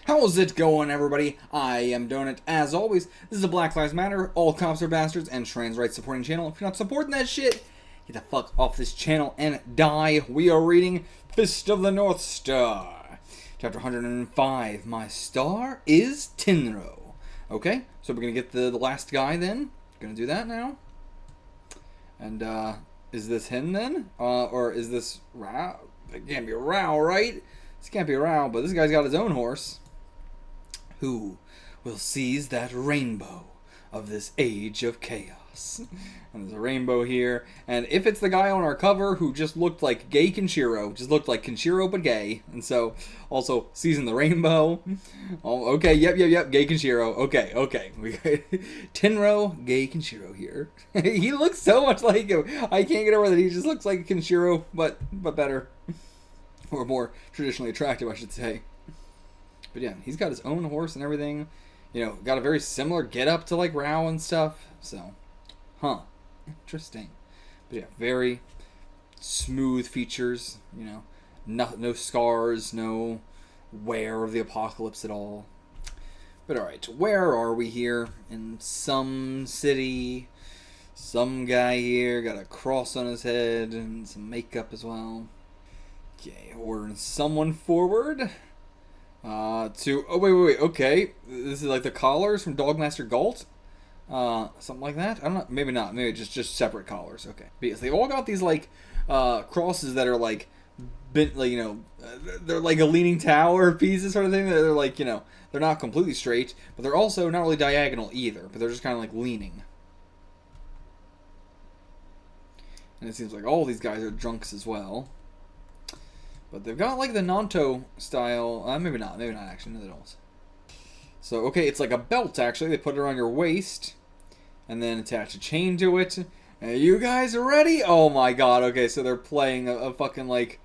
How's it going, everybody? I am Donut. As always, this is a Black Lives Matter, all cops are bastards, and trans rights supporting channel. If you're not supporting that shit, get the fuck off this channel and die. We are reading Fist of the North Star, chapter 105. My star is Tenro. Okay, so we're gonna get the last guy then. Gonna do that now. And, is this him then? Or is this Rao? It can't be Rao, right? This can't be Rao, but this guy's got his own horse. Who will seize that rainbow of this age of chaos? And there's a rainbow here. And if it's the guy on our cover who just looked like gay Kenshiro, just looked like Kenshiro but gay, and so also seizing the rainbow. Oh, okay, yep, gay Kenshiro. Okay. We got Tenro, gay Kenshiro here. He looks so much like him. I can't get over that. He just looks like Kenshiro, but better. Or more traditionally attractive, I should say. But yeah, he's got his own horse and everything. You know, got a very similar get-up to, like, Rao and stuff. So, interesting. But yeah, very smooth features, you know. No scars, no wear of the apocalypse at all. But alright, where are we here? In some city. Some guy here got a cross on his head and some makeup as well. Okay, ordering someone forward. Okay. This is like the collars from Dogmaster Galt. Something like that. I don't know. Maybe not. Maybe just separate collars. Okay. Because they all got these like crosses that are like bent, like, you know, they're like a leaning tower pieces sort of thing. They're like, you know, they're not completely straight, but they're also not really diagonal either. But they're just kind of like leaning. And it seems like all these guys are drunks as well. But they've got like the Nanto style. Maybe not actually. No, they don't. So, okay, it's like a belt actually. They put it around your waist and then attach a chain to it. You guys are ready? Oh my god. Okay, so they're playing a fucking like,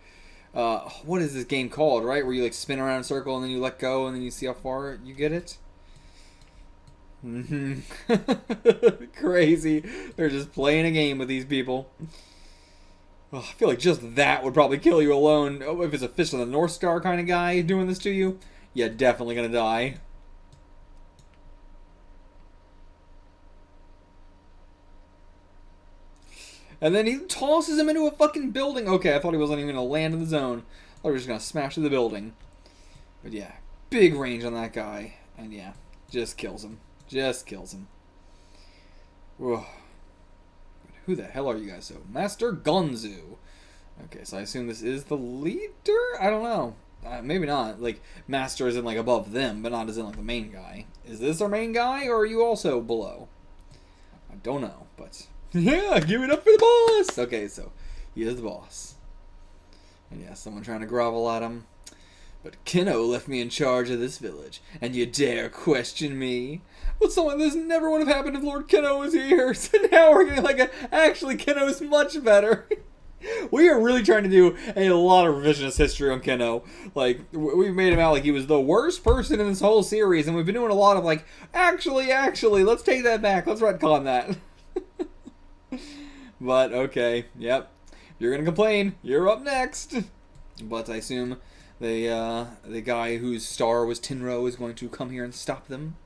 what is this game called, right? Where you like spin around in a circle and then you let go and then you see how far you get it? Crazy. They're just playing a game with these people. I feel like just that would probably kill you alone. If it's a Fist of the North Star kind of guy doing this to you, yeah, definitely gonna die. And then he tosses him into a fucking building. Okay, I thought he wasn't even gonna land in the zone. I thought he was just gonna smash through the building. But yeah, big range on that guy. And yeah, just kills him. Whoa. Who the hell are you guys? So, Master Gonzu. Okay, so I assume this is the leader? I don't know. Maybe not. Like, Master is in, like, above them, but not as in, like, the main guy. Is this our main guy, or are you also below? I don't know, but... yeah, give it up for the boss! Okay, so, he is the boss. And yeah, someone trying to grovel at him. But Keno left me in charge of this village, and you dare question me? Well, something this never would have happened if Lord Keno was here. So now we're getting like actually Keno's much better. We are really trying to do a lot of revisionist history on Keno. Like, we've made him out like he was the worst person in this whole series, and we've been doing a lot of like, actually, let's take that back. Let's retcon that. But, okay, yep. If you're gonna complain, you're up next. But I assume the guy whose star was Tenro is going to come here and stop them.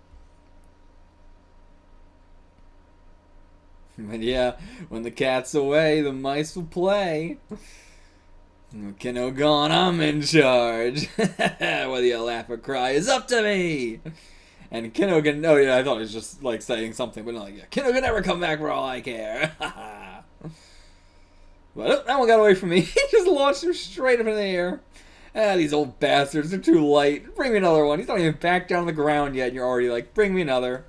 But yeah, when the cat's away, the mice will play. Keno gone, I'm in charge. Whether you laugh or cry is up to me. And Keno can... oh yeah, I thought he was just like saying something, but not like, yeah, Keno can never come back for all I care. But that one got away from me. He just launched him straight up in the air. These old bastards are too light. Bring me another one. He's not even back down on the ground yet, and you're already like, bring me another.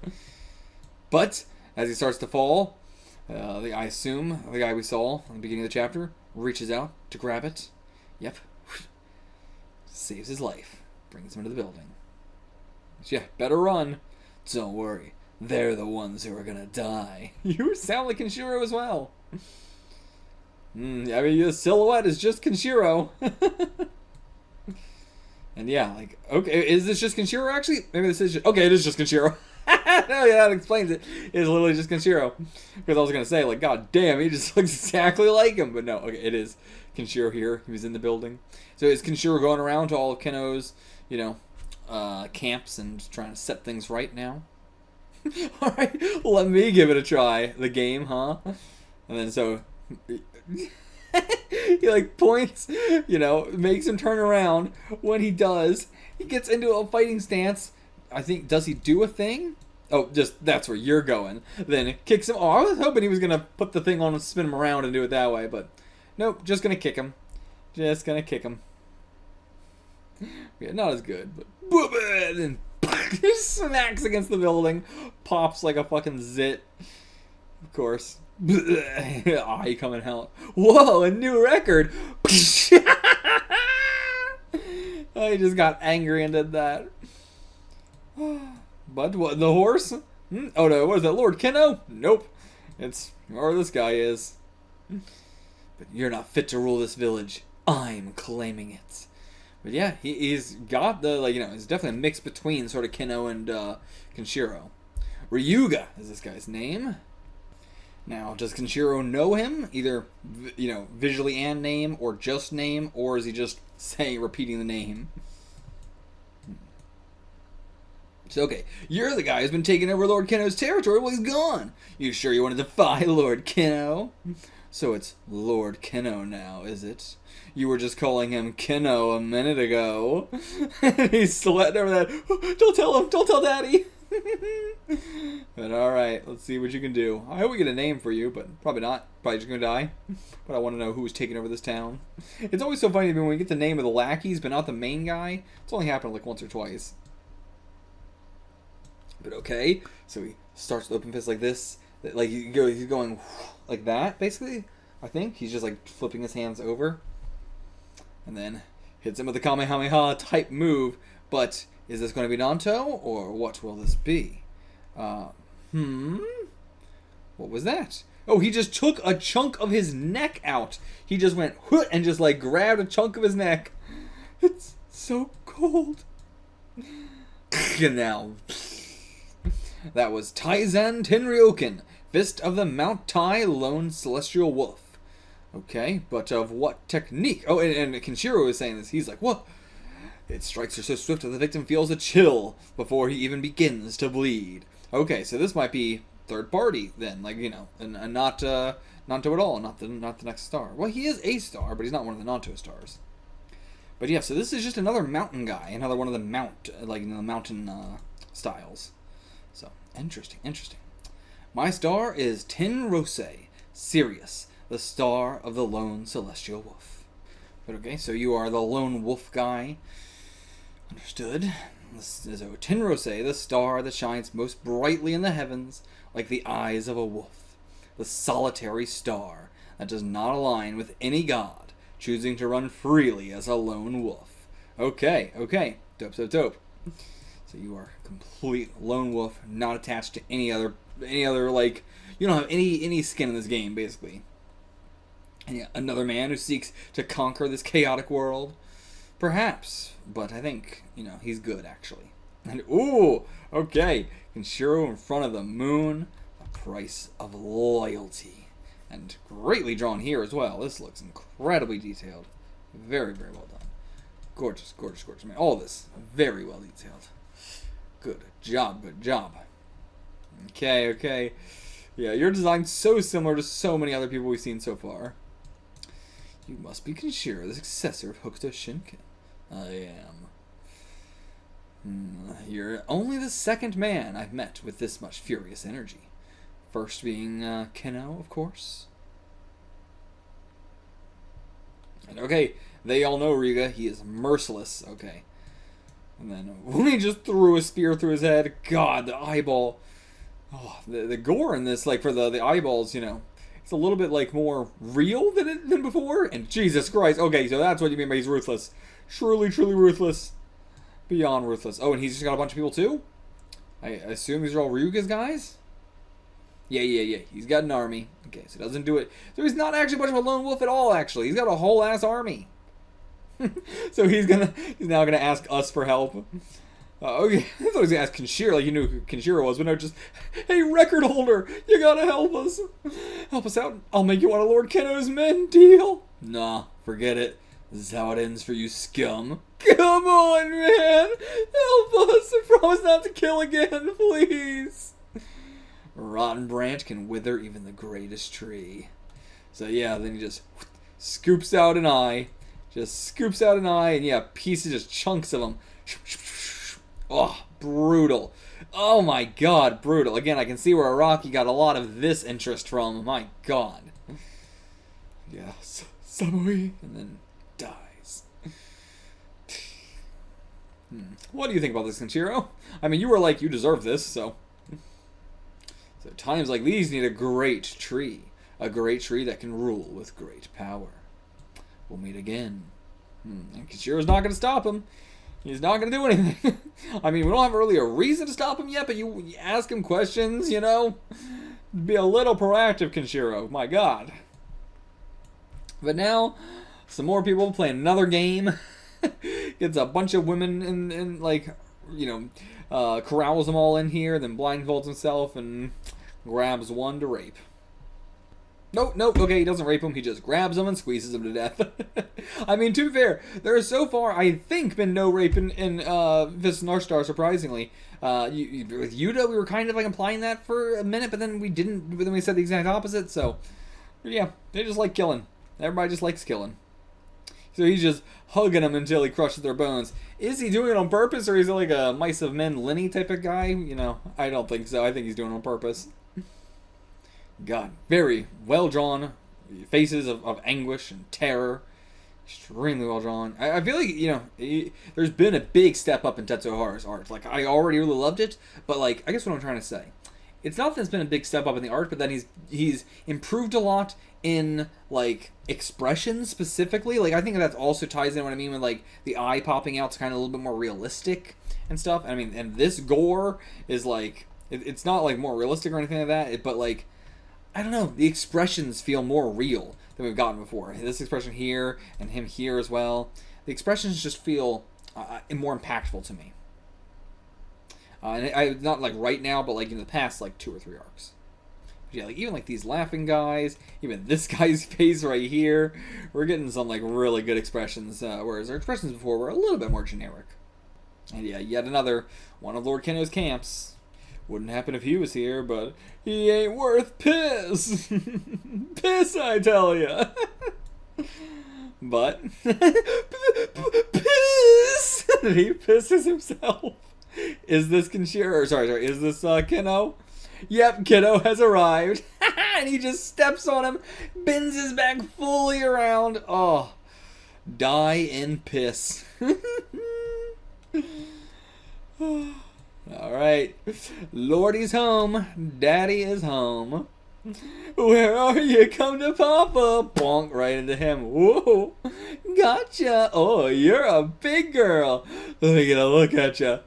But, as he starts to fall, I assume the guy we saw at the beginning of the chapter reaches out to grab it. Yep. Saves his life. Brings him into the building. So yeah, better run. Don't worry. They're the ones who are gonna die. You sound like Kenshiro as well. I mean, the silhouette is just Kenshiro. And yeah, like, okay, is this just Kenshiro actually? Maybe this is just, okay, it is just Kenshiro. No, yeah, that explains it. It's literally just Kenshiro. Because I was going to say, like, god damn, he just looks exactly like him. But no, okay, it is Kenshiro here. He was in the building. So is Kenshiro going around to all of Keno's, you know, camps and trying to set things right now. Alright, let me give it a try. The game, huh? And then so he like points, you know, makes him turn around. When he does, he gets into a fighting stance. I think, does he do a thing? Oh, just, that's where you're going. Then kicks him. Oh, I was hoping he was going to put the thing on and spin him around and do it that way, but nope, just going to kick him. Just going to kick him. Yeah, not as good, but boom, and he smacks against the building, pops like a fucking zit. Of course. Eye coming out. Whoa, a new record. Oh, he just got angry and did that. But what, the horse? Oh no, what is that, Lord Keno? Nope. It's where this guy is. But you're not fit to rule this village. I'm claiming it. But yeah, he's got the, like, you know, he's definitely a mix between sort of Keno and Kenshiro. Ryuga is this guy's name. Now, does Kenshiro know him? Either, you know, visually and name, or just name, or is he just repeating the name? So, okay, you're the guy who's been taking over Lord Keno's territory while he's gone. You sure you want to defy Lord Keno? So it's Lord Keno now, is it? You were just calling him Keno a minute ago. And he's sweating over that. Don't tell him. Don't tell Daddy. But alright, let's see what you can do. I hope we get a name for you, but probably not. Probably just going to die. But I want to know who's taking over this town. It's always so funny to me when we get the name of the lackeys, but not the main guy. It's only happened like once or twice. But okay, so he starts with open fist like this. Like he's going like that, basically. I think he's just like flipping his hands over. And then hits him with a Kamehameha type move. But is this going to be Nanto, or what will this be? What was that? Oh, he just took a chunk of his neck out. He just went and just like grabbed a chunk of his neck. It's so cold. And now, that was Taizan Tenryoken, Fist of the Mount Tai Lone Celestial Wolf. Okay, but of what technique? Oh, and Kenshiro is saying this. He's like, what? Its strikes are so swift that the victim feels a chill before he even begins to bleed. Okay, so this might be third party then, like, you know, and not Nanto at all, not the next star. Well, he is a star, but he's not one of the Nanto stars. But yeah, so this is just another mountain guy, another one of the mountain styles. So interesting. My star is Tenrose, Sirius, the star of the Lone Celestial Wolf. But okay, so you are the lone wolf guy. Understood. So Tenrose, the star that shines most brightly in the heavens, like the eyes of a wolf. The solitary star that does not align with any god, choosing to run freely as a lone wolf. Okay. Dope. So you are complete lone wolf, not attached to any other like, you don't have any skin in this game, basically. And yeah, another man who seeks to conquer this chaotic world. Perhaps, but I think, you know, he's good, actually. And, ooh, okay, Kenshiro in front of the moon, the price of loyalty. And greatly drawn here as well. This looks incredibly detailed. Very, very well done. Gorgeous. I mean, all this, very well detailed. Good job. Okay. Yeah, your design's so similar to so many other people we've seen so far. You must be Kenshiro, the successor of Hokuto Shinken. I am. You're only the second man I've met with this much furious energy. First being Keno, of course. And okay, they all know Ryuga. He is merciless. Okay. And then when he just threw a spear through his head, God, the eyeball. Oh, the gore in this, like for the eyeballs, you know, it's a little bit like more real than before. And Jesus Christ. Okay, so that's what you mean by he's ruthless. Truly ruthless. Beyond ruthless. Oh, and he's just got a bunch of people too? I assume these are all Ryuga's guys? Yeah. He's got an army. Okay, so he doesn't do it. So he's not actually much of a lone wolf at all, actually. He's got a whole ass army. So he's now gonna ask us for help. Okay, I thought he was gonna ask Kenshiro, like he knew who Kenshiro was, but no, just, hey, record holder, you gotta help us. Help us out. I'll make you one of Lord Keno's men. Deal? Nah, forget it. This is how it ends for you, scum. Come on, man! Help us! I promise not to kill again, please! A rotten branch can wither even the greatest tree. So yeah, then he just scoops out an eye. Just scoops out an eye, and yeah, pieces, just chunks of them. Oh, brutal. Oh my god, brutal. Again, I can see where Araki got a lot of this interest from. My god. Yeah, Samui, and then dies. What do you think about this, Kenshiro? I mean, you were like, you deserve this, so... So times like these need a great tree. A great tree that can rule with great power. We'll meet again. And Kenshiro's not going to stop him. He's not going to do anything. I mean, we don't have really a reason to stop him yet, but you ask him questions, you know? Be a little proactive, Kenshiro. My god. But now, some more people playing another game. Gets a bunch of women and like, you know, corrals them all in here, then blindfolds himself and grabs one to rape. Nope, okay, he doesn't rape him, he just grabs him and squeezes him to death. I mean, to be fair, there has so far, I think, been no rape in Fist North Star, surprisingly. With Yuta, we were kind of like implying that for a minute, but then we didn't, but then we said the exact opposite, so, yeah, they just like killing. Everybody just likes killing. So he's just hugging them until he crushes their bones. Is he doing it on purpose, or is he like a Mice of Men Lenny type of guy? You know, I don't think so. I think he's doing it on purpose. God, very well drawn faces of anguish and terror. Extremely well drawn. I feel like, you know, there's been a big step up in Tetsuo art. Like, I already really loved it, but like, I guess what I'm trying to say, it's not that it's been a big step up in the art, but then he's improved a lot in like expressions specifically. Like, I think that also ties in what I mean with like the eye popping out's kind of a little bit more realistic and stuff. I mean, and this gore is like it's not like more realistic or anything like that, but like, I don't know, the expressions feel more real than we've gotten before. This expression here and him here as well, the expressions just feel more impactful to me. And I not like right now, but like in the past like 2 or 3 arcs. But yeah, like even like these laughing guys, even this guy's face right here, we're getting some like really good expressions, whereas our expressions before were a little bit more generic. And yeah, yet another one of Lord Keno's camps. Wouldn't happen if he was here, but he ain't worth piss. Piss, I tell ya. But piss. He pisses himself. Is this Kenshiro? Sorry. Is this Keno? Yep, Keno has arrived. And he just steps on him, bends his back fully around. Oh, die in piss. Alright, Lordy's home, Daddy is home. Where are you? Come to Papa. Bonk right into him. Whoa, gotcha. Oh, you're a big girl. Let me get a look at you.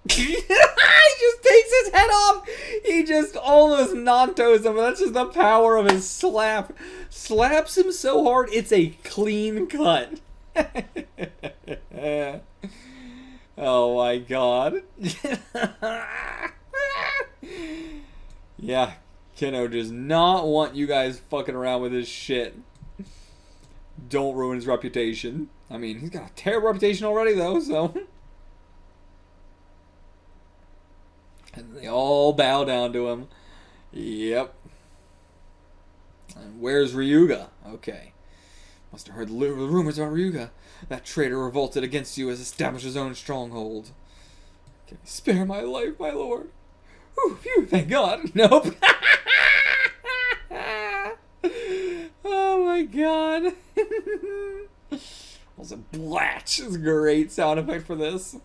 He just takes his head off. He just almost Nantos him. That's just the power of his slap. Slaps him so hard, it's a clean cut. Oh my god. Yeah, Keno does not want you guys fucking around with his shit. Don't ruin his reputation. I mean, he's got a terrible reputation already though, so. And they all bow down to him. Yep. And where's Ryuga? Okay. Must have heard the rumors about Ryuga. That traitor revolted against you, has established his own stronghold. Okay. Spare my life, my lord. Whew, phew, thank God. Nope. Oh my god. Also, BLEACH is a great sound effect for this.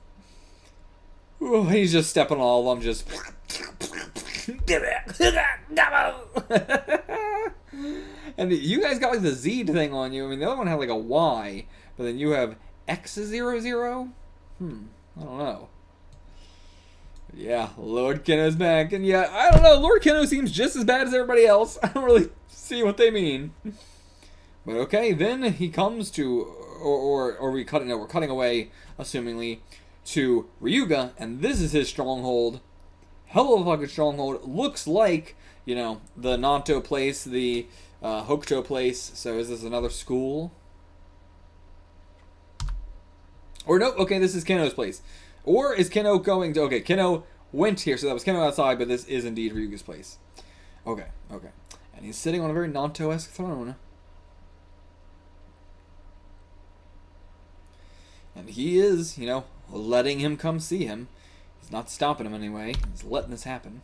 Ooh, he's just stepping on all of them, just. And you guys got like the Z thing on you. I mean, the other one had like a Y, but then you have X00? I don't know. But yeah, Lord Keno's back, and yeah, I don't know, Lord Keno seems just as bad as everybody else. I don't really see what they mean. But okay, then he comes to, or we're cutting away, assumingly, to Ryuga, and this is his stronghold. Hell of a fucking stronghold. Looks like, you know, the Nanto place, the Hokuto place. So is this another school? Or no, okay, this is Keno's place. Or is Keno going to... Okay, Keno went here, so that was Keno outside, but this is indeed Ryuga's place. Okay, okay. And he's sitting on a very Nanto-esque throne. And he is, you know, letting him come see him. He's not stopping him anyway. He's letting this happen.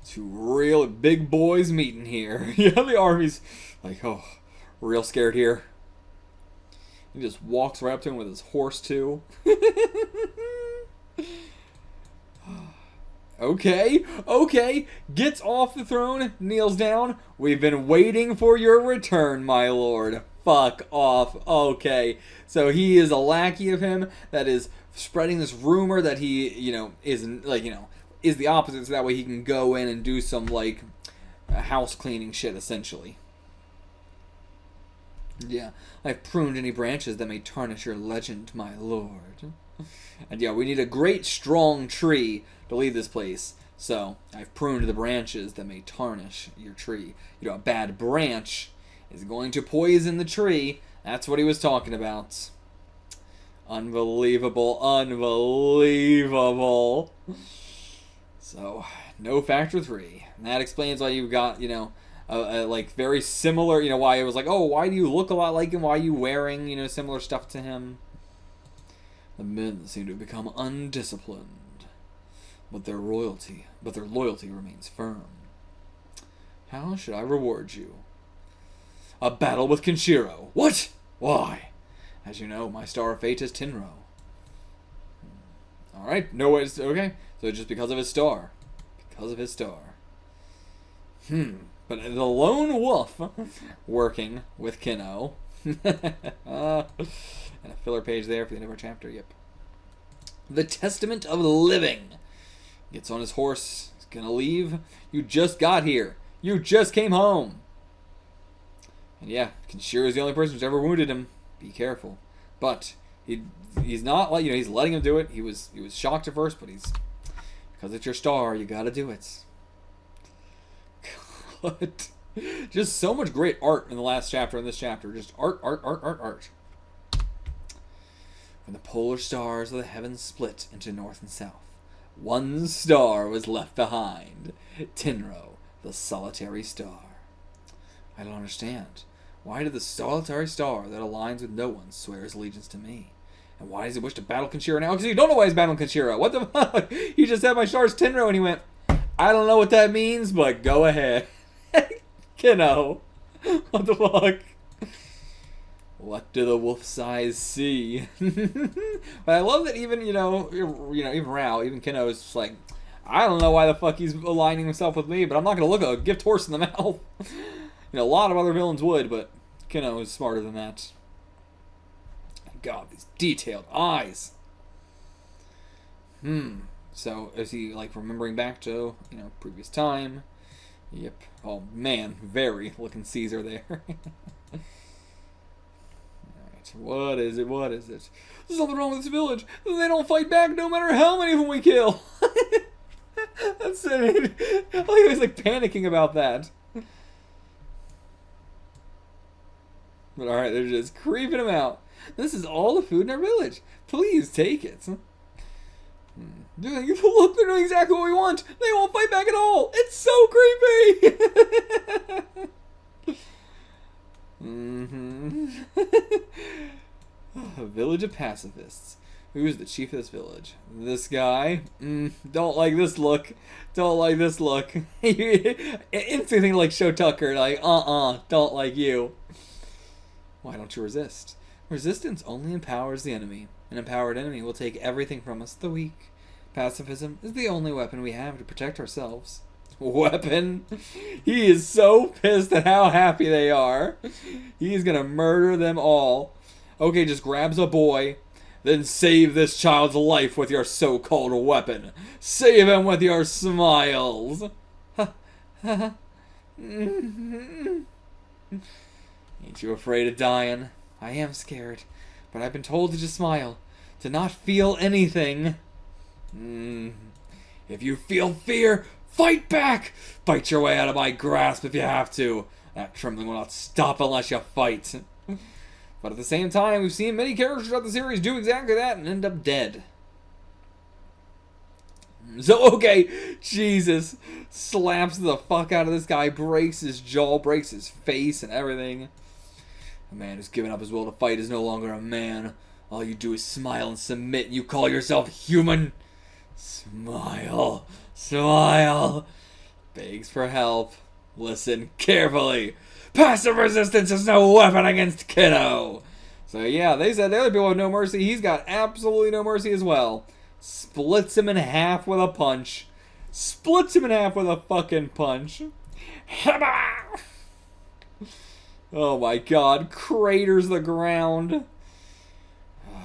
Two real big boys meeting here. Yeah, the army's like, oh, real scared here. He just walks right up to him with his horse, too. Okay, okay. Gets off the throne, kneels down. We've been waiting for your return, my lord. Fuck off. Okay. So he is a lackey of him that is spreading this rumor that he, you know, isn't, like, you know, is the opposite, so that way he can go in and do some, like, house cleaning shit, essentially. Yeah, I've pruned any branches that may tarnish your legend, my lord. And yeah, we need a great, strong tree to lead this place. So, I've pruned the branches that may tarnish your tree. You know, a bad branch is going to poison the tree. That's what he was talking about. Unbelievable, unbelievable. So, no factor 3. And that explains why you've got, you know, like very similar, you know, why it was like, oh, why do you look a lot like him? Why are you wearing, you know, similar stuff to him? The men seem to have become undisciplined, but their loyalty remains firm. How should I reward you? A battle with Kenshiro. What? Why? As you know, my star of fate is Tenro. Alright, no way. Okay, so just because of his star. Because of his star. But the lone wolf working with Keno. And a filler page there for the end of our chapter, yep. The Testament of Living. Gets on his horse. He's gonna leave. You just got here. You just came home. And yeah, Kenshiro is the only person who's ever wounded him. Be careful. But he's not like, you know, he's letting him do it. He was shocked at first, but he's, because it's your star, you gotta do it. God. Just so much great art in the last chapter and this chapter. Just art, art, art, art, art. When the polar stars of the heavens split into north and south, one star was left behind. Tenro, the solitary star. I don't understand. Why did the solitary star that aligns with no one swear his allegiance to me? And why does he wish to battle Kenshiro now? Because you don't know why he's battling Kenshiro. What the fuck? He just said my star's Tenro and he went, I don't know what that means, but go ahead. Keno. What the fuck? What do the wolf's eyes see? But I love that even, you know, even Rao, even Keno is just like, I don't know why the fuck he's aligning himself with me, but I'm not going to look a gift horse in the mouth. You know, a lot of other villains would, but Keno is smarter than that. God, these detailed eyes. So, is he, like, remembering back to, you know, previous time? Yep. Oh, man. Very looking Caesar there. Alright. What is it? What is it? There's something wrong with this village. They don't fight back no matter how many of them we kill. That's it. I like he was, like, panicking about that. But alright, they're just creeping him out. This is all the food in our village. Please take it. Look, they're doing exactly what we want. They won't fight back at all. It's so creepy. A village of pacifists. Who's the chief of this village? This guy? Don't like this look. Don't like this look. Instantly like Show Tucker. Like, don't like you. Why don't you resist? Resistance only empowers the enemy. An empowered enemy will take everything from us, the weak. Pacifism is the only weapon we have to protect ourselves. Weapon? He is so pissed at how happy they are. He's gonna murder them all. Okay, just grabs a boy. Then save this child's life with your so-called weapon. Save him with your smiles. Ain't you afraid of dying? I am scared, but I've been told to just smile, to not feel anything. If you feel fear, fight back! Fight your way out of my grasp if you have to. That trembling will not stop unless you fight. But at the same time, we've seen many characters throughout the series do exactly that and end up dead. So, okay, Jesus slaps the fuck out of this guy, breaks his jaw, breaks his face and everything. A man who's given up his will to fight is no longer a man. All you do is smile and submit, and you call yourself human. Smile, smile. Begs for help. Listen carefully. Passive resistance is no weapon against Kiddo. So yeah, they said the other people have no mercy. He's got absolutely no mercy as well. Splits him in half with a punch. Splits him in half with a fucking punch. Oh my god. Craters the ground.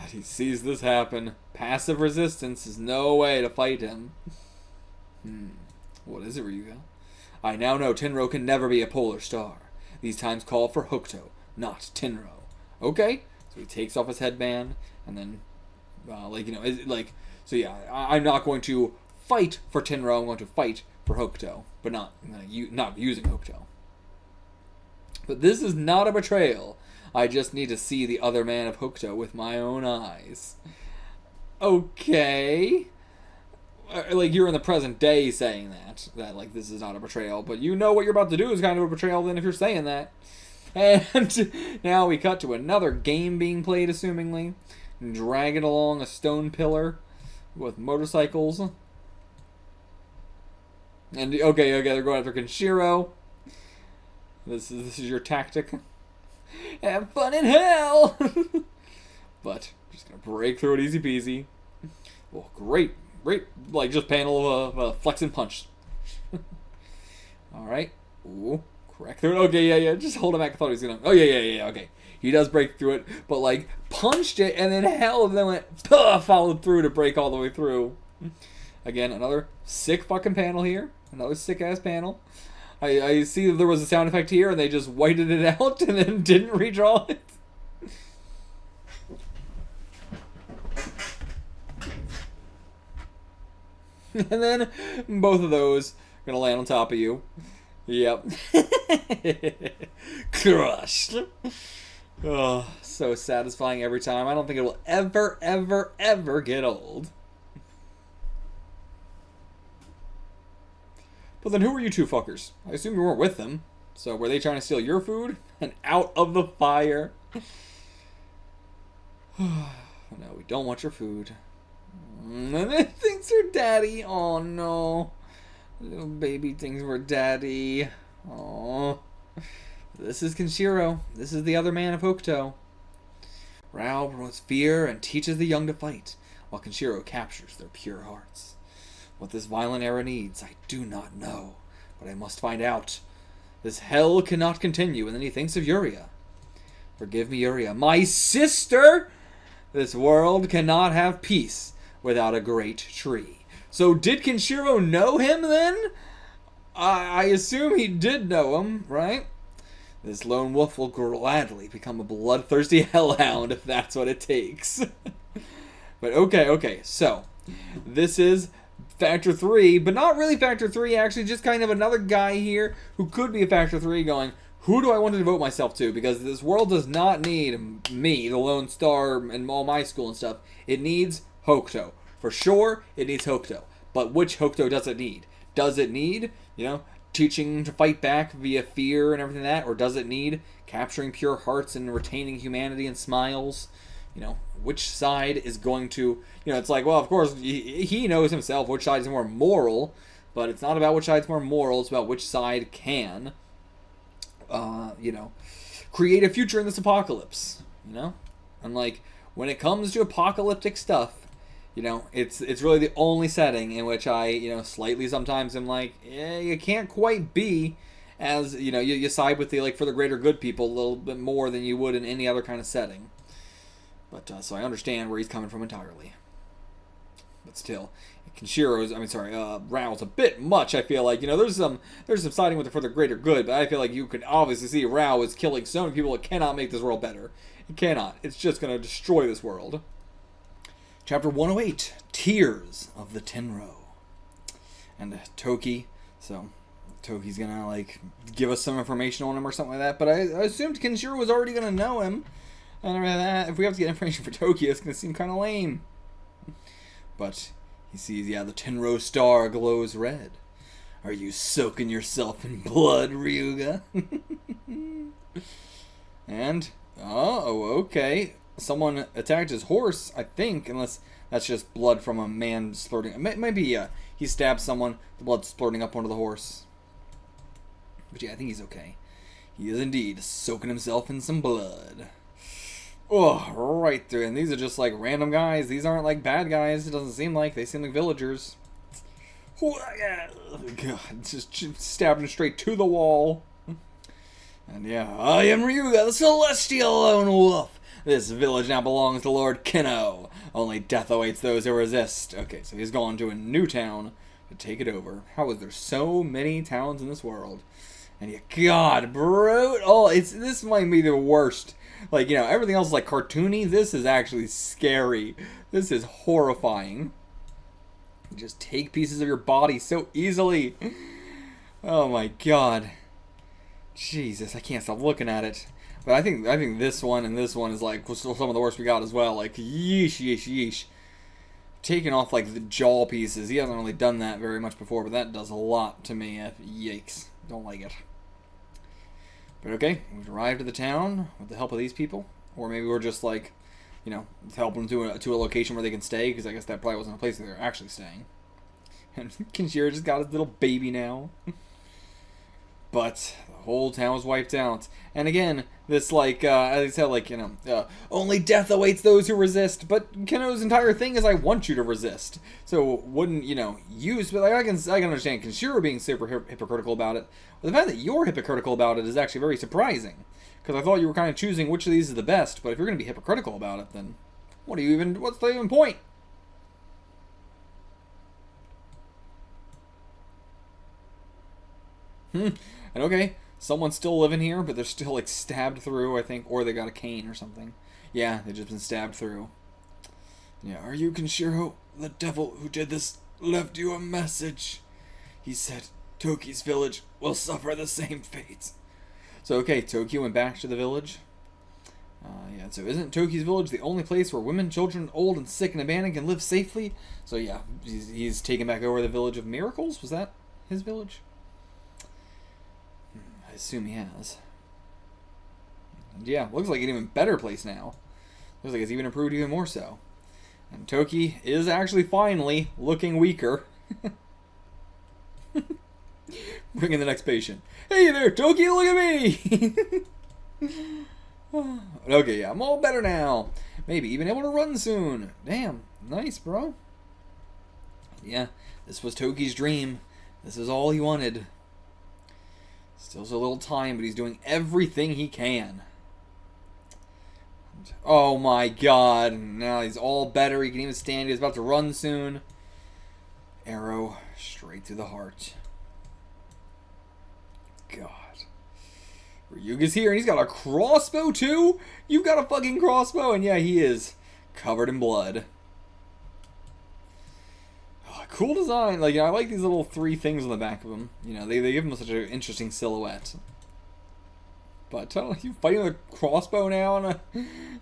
He sees this happen. Passive resistance is no way to fight him. What is it, Ryuga? I now know Tenro can never be a polar star. These times call for Hokuto, not Tenro. Okay? So he takes off his headband, and then, so yeah, I'm not going to fight for Tenro, I'm going to fight for Hokuto, but not using Hokuto. But this is not a betrayal. I just need to see the other man of Hokuto with my own eyes. Okay. Like, you're in the present day saying that, like, this is not a betrayal, but you know what you're about to do is kind of a betrayal then if you're saying that. And now we cut to another game being played, assumingly, dragging along a stone pillar with motorcycles. And, okay, they're going after Kenshiro. This is your tactic. Have fun in hell! But, just gonna break through it easy peasy. Oh, great, like, just panel of a flex and punch. Alright. Ooh, crack through it. Okay, yeah, just hold him back. I thought he was gonna... Oh, yeah, okay. He does break through it, but, like, punched it, and then hell, then went, followed through to break all the way through. Again, another sick fucking panel here. Another sick-ass panel. I see that there was a sound effect here, and they just whited it out, and then didn't redraw it. And then both of those are going to land on top of you. Yep. Crushed. Oh, so satisfying every time. I don't think it will ever get old. But then who were you two fuckers? I assume you weren't with them. So were they trying to steal your food? And out of the fire? No, we don't want your food. And it thinks her daddy. Oh no. Little baby thinks we're daddy. Oh. This is Kenshiro. This is the other man of Hokuto. Rao promotes fear and teaches the young to fight, while Kenshiro captures their pure hearts. What this violent era needs, I do not know, but I must find out. This hell cannot continue, and then he thinks of Yuria. Forgive me, Yuria. My sister! This world cannot have peace without a great tree. So did Kenshiro know him then? I assume he did know him, right? This lone wolf will gladly become a bloodthirsty hellhound if that's what it takes. But okay, so this is Factor 3, but not really Factor 3, actually, just kind of another guy here who could be a Factor 3 going, who do I want to devote myself to? Because this world does not need me, the Lone Star, and all my school and stuff. It needs Hokuto. For sure, it needs Hokuto. But which Hokuto does it need? Does it need, teaching to fight back via fear and everything like that? Or does it need capturing pure hearts and retaining humanity and smiles? Which side is going to... it's like, well, of course, he knows himself which side is more moral, but it's not about which side's more moral, it's about which side can, create a future in this apocalypse, And, like, when it comes to apocalyptic stuff, it's really the only setting in which I, slightly sometimes am like, you can't quite be as, you side with the, like, for the greater good people a little bit more than you would in any other kind of setting. But, so I understand where he's coming from entirely. But still, Rao's a bit much, I feel like. There's some siding with it for the greater good, but I feel like you can obviously see Rao is killing so many people, it cannot make this world better. It cannot. It's just going to destroy this world. Chapter 108, Tears of the Tenro. And Toki, so Toki's going to, like, give us some information on him or something like that, but I assumed Kenshiro was already going to know him. And if we have to get information for Tokyo, it's going to seem kind of lame. But he sees, yeah, the Tenro star glows red. Are you soaking yourself in blood, Ryuga? And, oh, okay. Someone attacked his horse, I think, unless that's just blood from a man splurting. It might be, he stabbed someone, the blood's splurting up onto the horse. But yeah, I think he's okay. He is indeed soaking himself in some blood. Oh, right there. And these are just like random guys. These aren't like bad guys. It doesn't seem like. They seem like villagers. God, just stabbing straight to the wall. And yeah, I am Ryuga, the celestial lone wolf. This village now belongs to Lord Kino. Only death awaits those who resist. Okay, so he's gone to a new town to take it over. How is there so many towns in this world? And yeah, God, bro, this might be the worst. Like, you know, everything else is like cartoony. This is actually scary. This is horrifying. You just take pieces of your body so easily. Oh my God. Jesus, I can't stop looking at it. But I think this one and this one is like some of the worst we got as well. Like, yeesh, yeesh, yeesh. Taking off like the jaw pieces. He hasn't really done that very much before, but that does a lot to me. Yikes. Don't like it. But okay, we've arrived at the town with the help of these people. Or maybe we're just like, you know, helping them to a location where they can stay, because I guess that probably wasn't a place that they're actually staying. And Kenshiro just got his little baby now. But the whole town was wiped out. And again, this like, as I said, like, you know, only death awaits those who resist. But Keno's entire thing is I want you to resist. So wouldn't, you know, use, but like, I can understand Kenshiro being super hypocritical about it. But the fact that you're hypocritical about it is actually very surprising. Because I thought you were kind of choosing which of these is the best. But if you're going to be hypocritical about it, then what's the even point? And okay, someone's still living here, but they're still like stabbed through, I think, or they got a cane or something. Yeah, they've just been stabbed through. Yeah, are you Kenshiro? The devil who did this left you a message. He said Toki's village will suffer the same fate. So okay, Toki went back to the village. Yeah, so isn't Toki's village the only place where women, children, old and sick and abandoned can live safely? So yeah, he's taken back over the village of miracles? Was that his village? I assume he has. And yeah, looks like an even better place now. Looks like it's even improved even more so. And Toki is actually finally looking weaker. Bring in the next patient. Hey there, Toki, look at me! Okay, yeah, I'm all better now. Maybe even able to run soon. Damn, nice, bro. Yeah, this was Toki's dream. This is all he wanted. Still so little time, but he's doing everything he can. Oh my God, now he's all better. He can even stand. He's about to run soon. Arrow straight through the heart. God. Ryuga's here, and he's got a crossbow too? You've got a fucking crossbow? And yeah, he is covered in blood. Oh, cool design. Like, you know, I like these little three things on the back of him. You know, they give him such an interesting silhouette. But you fighting with a crossbow now? Not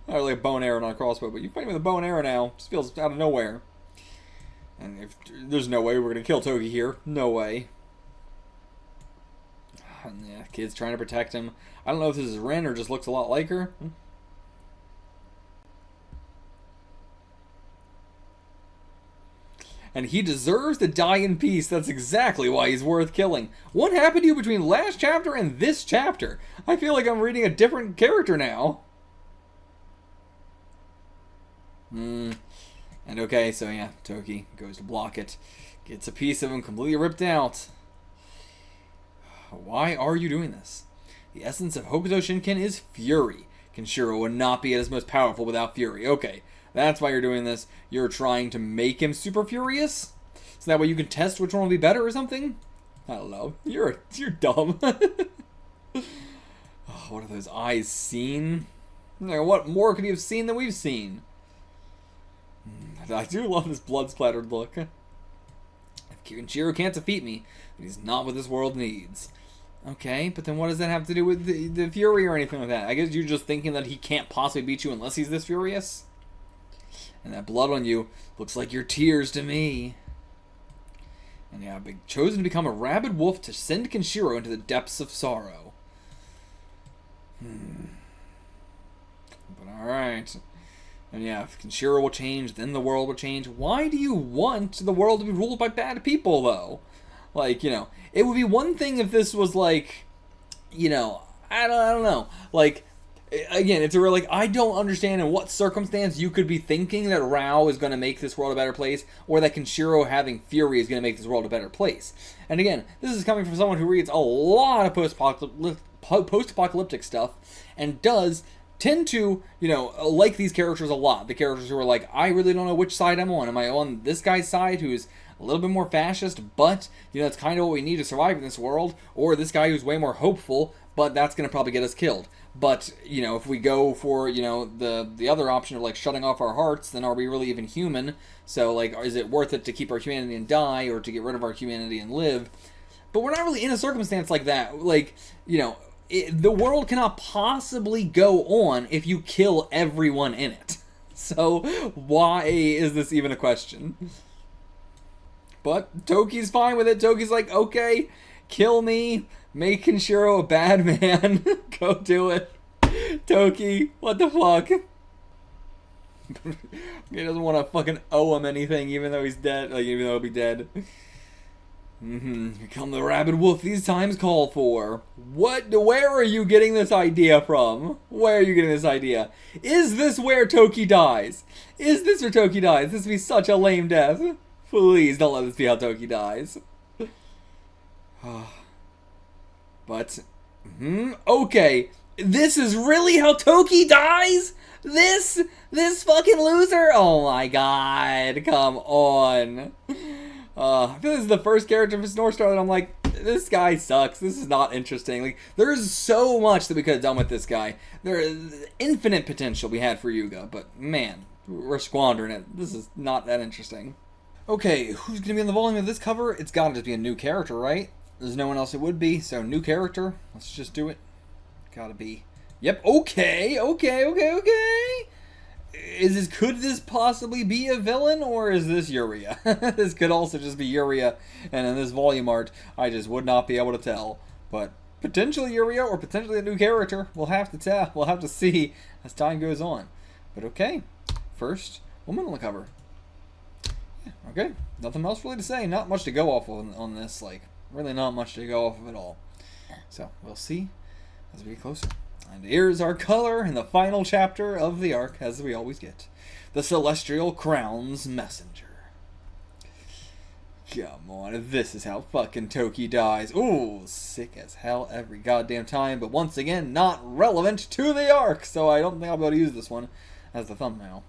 really a bow and arrow, not a crossbow, but you fighting with a bow and arrow now. Just feels out of nowhere. And if there's no way we're gonna kill Toki here. No way. And yeah, kid's trying to protect him. I don't know if this is Ren or just looks a lot like her. And he deserves to die in peace. That's exactly why he's worth killing. What happened to you between last chapter and this chapter? I feel like I'm reading a different character now. And okay, so yeah, Toki goes to block it. Gets a piece of him completely ripped out. Why are you doing this? The essence of Hokuto Shinken is fury. Kenshiro would not be at his most powerful without fury. Okay, that's why you're doing this. You're trying to make him super furious? So that way you can test which one will be better or something? I don't know. You're dumb. Oh, what are those eyes seen? What more could he have seen than we've seen? I do love this blood-splattered look. Kenshiro can't defeat me, but he's not what this world needs. Okay, but then what does that have to do with the fury or anything like that? I guess you're just thinking that he can't possibly beat you unless he's this furious? And that blood on you looks like your tears to me. And yeah, chosen to become a rabid wolf to send Kenshiro into the depths of sorrow. But alright. And yeah, if Kenshiro will change, then the world will change. Why do you want the world to be ruled by bad people, though? Like, you know, it would be one thing if this was like, you know, I don't know. Like, again, it's a real, like, I don't understand in what circumstance you could be thinking that Rao is going to make this world a better place, or that Kenshiro having fury is going to make this world a better place. And again, this is coming from someone who reads a lot of post-apocalyptic stuff, and does tend to, you know, like these characters a lot. The characters who are like, I really don't know which side I'm on. Am I on this guy's side who's a little bit more fascist, but, you know, that's kind of what we need to survive in this world, or this guy who's way more hopeful, but that's going to probably get us killed. But, you know, if we go for, you know, the other option of, like, shutting off our hearts, then are we really even human? So, like, is it worth it to keep our humanity and die, or to get rid of our humanity and live? But we're not really in a circumstance like that. Like, you know, the world cannot possibly go on if you kill everyone in it. So, why is this even a question? But Toki's fine with it. Toki's like, okay, kill me, make Kenshiro a bad man. Go do it. Toki, what the fuck? He doesn't want to fucking owe him anything, even though he's dead. Like, even though he'll be dead. Here come the rabid wolf these times call for. What? Where are you getting this idea from? Where are you getting this idea? Is this where Toki dies? Is this where Toki dies? This would be such a lame death. Please don't let this be how Toki dies. But, okay. This is really how Toki dies? This fucking loser? Oh my god, come on. I feel this is the first character for Snorstar that I'm like, this guy sucks. This is not interesting. Like, there's so much that we could have done with this guy. There is infinite potential we had for Ryuga, but man, we're squandering it. This is not that interesting. Okay, who's going to be in the volume of this cover? It's got to just be a new character, right? There's no one else it would be, so new character. Let's just do it. Gotta be. Yep, okay. Could this possibly be a villain, or is this Yuria? This could also just be Yuria, and in this volume art, I just would not be able to tell. But potentially Yuria, or potentially a new character. We'll have to tell. We'll have to see as time goes on. But okay, first woman on the cover. Okay, nothing else really to say. Not much to go off on this. Like, really not much to go off of at all. So, we'll see as we get closer. And here's our color in the final chapter of the arc, as we always get. The Celestial Crown's Messenger. Come on, this is how fucking Toki dies. Ooh, sick as hell every goddamn time. But once again, not relevant to the arc. So I don't think I'll be able to use this one as the thumbnail.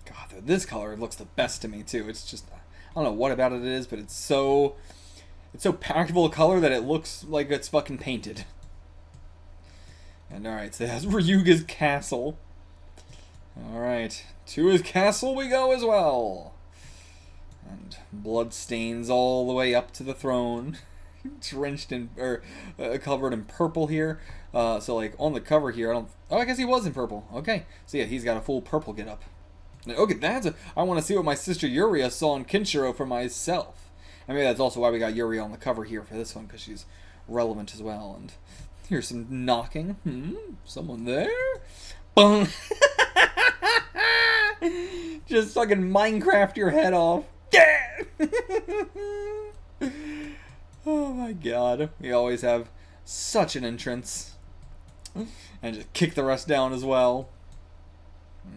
God, this color looks the best to me too. It's just, I don't know what about it is, but it's so powerful a color that it looks like it's fucking painted. And alright, so that's Ryuga's castle. Alright, to his castle we go as well. And blood stains all the way up to the throne. Drenched in, or covered in purple here. So like on the cover here, I guess he was in purple. Okay, so yeah, he's got a full purple get up. Okay, I want to see what my sister Yuria saw in Kenshiro for myself. I mean, that's also why we got Yuria on the cover here for this one, because she's relevant as well. And here's some knocking. Someone there? Bung. Just fucking Minecraft your head off. Yeah! Oh my god. We always have such an entrance. And just kick the rest down as well.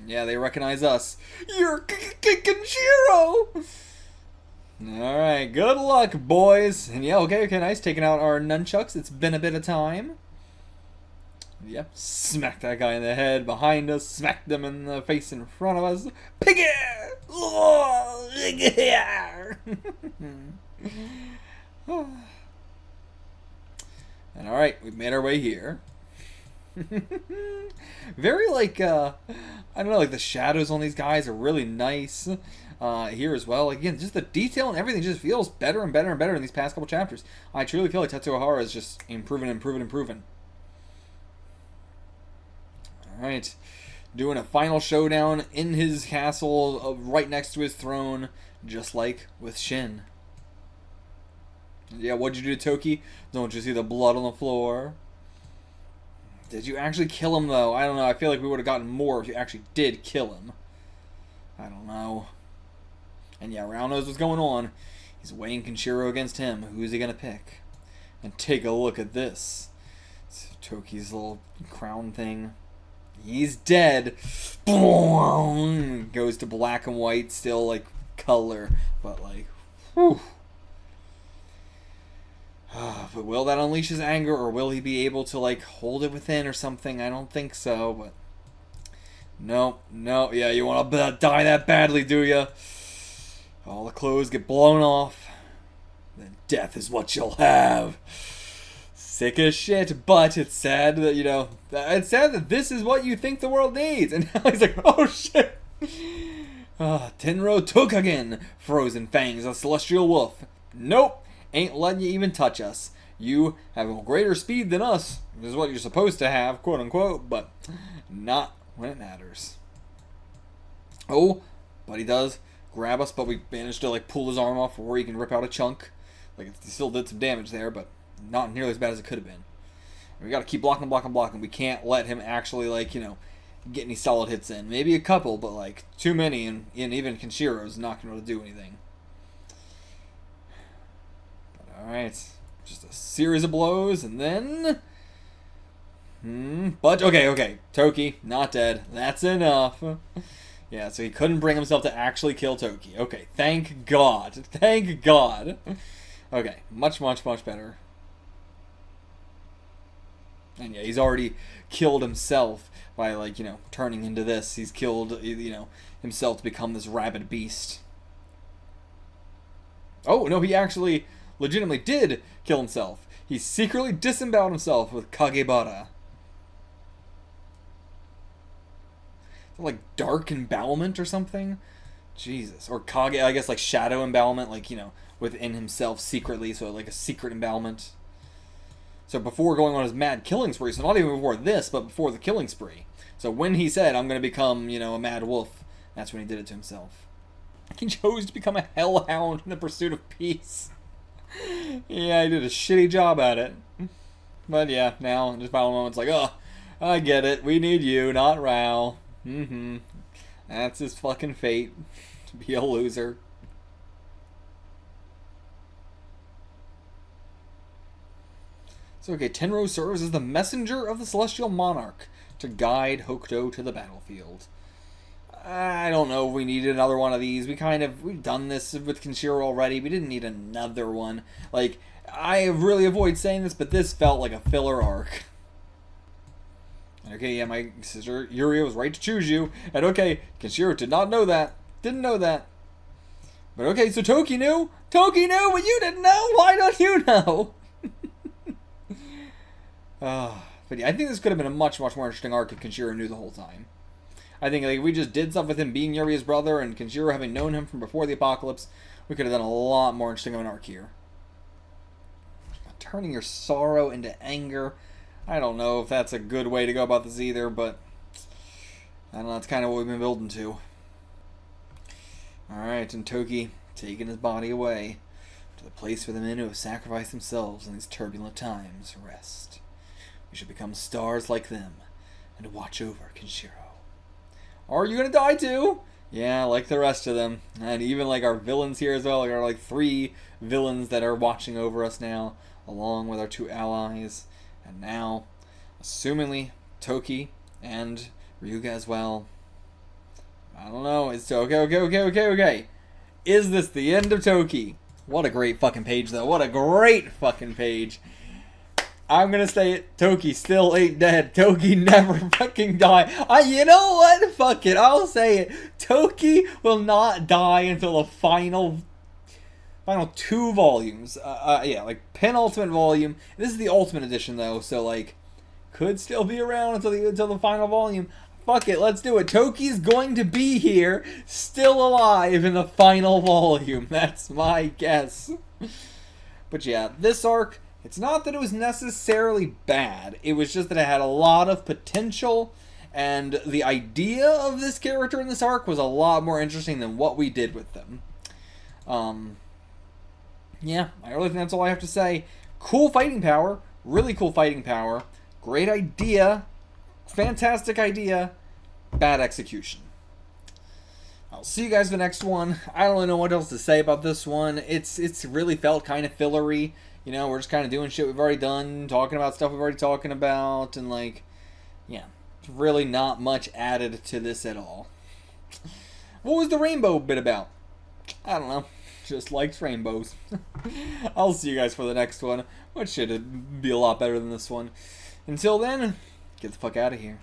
Yeah, they recognize us. You're Kenshiro! Alright, good luck, boys. And yeah, okay, nice. Taking out our nunchucks. It's been a bit of time. Yep, smack that guy in the head behind us. Smack them in the face in front of us. Pick it! And alright, we've made our way here. Very like I don't know, like the shadows on these guys are really nice here as well. Again, just the detail and everything just feels better and better and better in these past couple chapters. I truly feel like Tetsuo Hara is just improving. Alright, doing a final showdown in his castle right next to his throne, just like with Shin. Yeah, what'd you do to Toki? Don't you see the blood on the floor? Did you actually kill him, though? I don't know. I feel like we would have gotten more if you actually did kill him. I don't know. And yeah, Rao knows what's going on. He's weighing Kenshiro against him. Who's he going to pick? And take a look at this. It's Toki's little crown thing. He's dead. Boom! Goes to black and white, still like color. But like, whew. But will that unleash his anger, or will he be able to like hold it within or something? I don't think so, but no, yeah, you want to die that badly, do you? All the clothes get blown off, then death is what you'll have. Sick as shit, but it's sad that, you know, it's sad that this is what you think the world needs. And now he's like, oh shit. Tenro Tokagen, Frozen Fangs, a celestial wolf. Nope. Ain't letting you even touch us. You have a greater speed than us. This is what you're supposed to have, quote unquote, but not when it matters. Oh, but he does grab us, but we managed to like pull his arm off before he can rip out a chunk. Like, it still did some damage there, but not nearly as bad as it could have been. And we gotta keep blocking. We can't let him actually, like, you know, get any solid hits in. Maybe a couple, but like too many, and even Kenshiro's not gonna be able to do anything. Alright, just a series of blows, and then... But, okay, Toki, not dead. That's enough. Yeah, so he couldn't bring himself to actually kill Toki. Okay, thank God. Thank God. Okay, much better. And yeah, he's already killed himself by, like, you know, turning into this. He's killed, you know, himself to become this rabid beast. Oh, no, he actually... legitimately did kill himself. He secretly disemboweled himself with Kagebara. Like dark embowelment or something? Jesus. Or Kage, I guess like shadow embowelment, like, you know, within himself secretly, so like a secret embowelment. So before going on his mad killing spree, so not even before this, but before the killing spree. So when he said, I'm going to become, you know, a mad wolf, that's when he did it to himself. He chose to become a hellhound in the pursuit of peace. Yeah, I did a shitty job at it. But yeah, now, just final moments like, oh, I get it. We need you, not Rao. That's his fucking fate. To be a loser. So, okay, Tenro serves as the messenger of the Celestial Monarch to guide Hokuto to the battlefield. I don't know if we needed another one of these. We've done this with Kenshiro already. We didn't need another one. Like, I really avoid saying this, but this felt like a filler arc. Okay, yeah, my sister Yuri was right to choose you. And okay, Kenshiro did not know that. Didn't know that. But okay, so Toki knew? Toki knew, but you didn't know? Why don't you know? But yeah, I think this could have been a much more interesting arc if Kenshiro knew the whole time. I think like, if we just did stuff with him being Yuri's brother and Kenshiro having known him from before the apocalypse, we could have done a lot more interesting of an arc here. Turning your sorrow into anger. I don't know if that's a good way to go about this either, but I don't know, that's kind of what we've been building to. Alright, and Toki taking his body away to the place where the men who have sacrificed themselves in these turbulent times rest. We should become stars like them and watch over Kenshiro. Are you gonna die too? Yeah, like the rest of them. And even like our villains here as well. Like our like 3 villains that are watching over us now, along with our 2 allies. And now, assumingly, Toki and Ryuga as well. I don't know. It's okay. Is this the end of Toki? What a great fucking page, though. What a great fucking page. I'm gonna say it. Toki still ain't dead. Toki never fucking die. You know what? Fuck it. I'll say it. Toki will not die until the final 2 volumes. Yeah, like penultimate volume. This is the ultimate edition though, so like could still be around until the final volume. Fuck it, let's do it. Toki's going to be here, still alive in the final volume. That's my guess. But yeah, this arc, it's not that it was necessarily bad. It was just that it had a lot of potential, and the idea of this character in this arc was a lot more interesting than what we did with them. Yeah, I really think that's all I have to say. Cool fighting power. Really cool fighting power. Great idea. Fantastic idea. Bad execution. I'll see you guys for the next one. I don't really know what else to say about this one. It's really felt kind of fillery. You know, we're just kind of doing shit we've already done, talking about stuff we've already talking about, and like, yeah, really not much added to this at all. What was the rainbow bit about? I don't know. Just likes rainbows. I'll see you guys for the next one, which should be a lot better than this one. Until then, get the fuck out of here.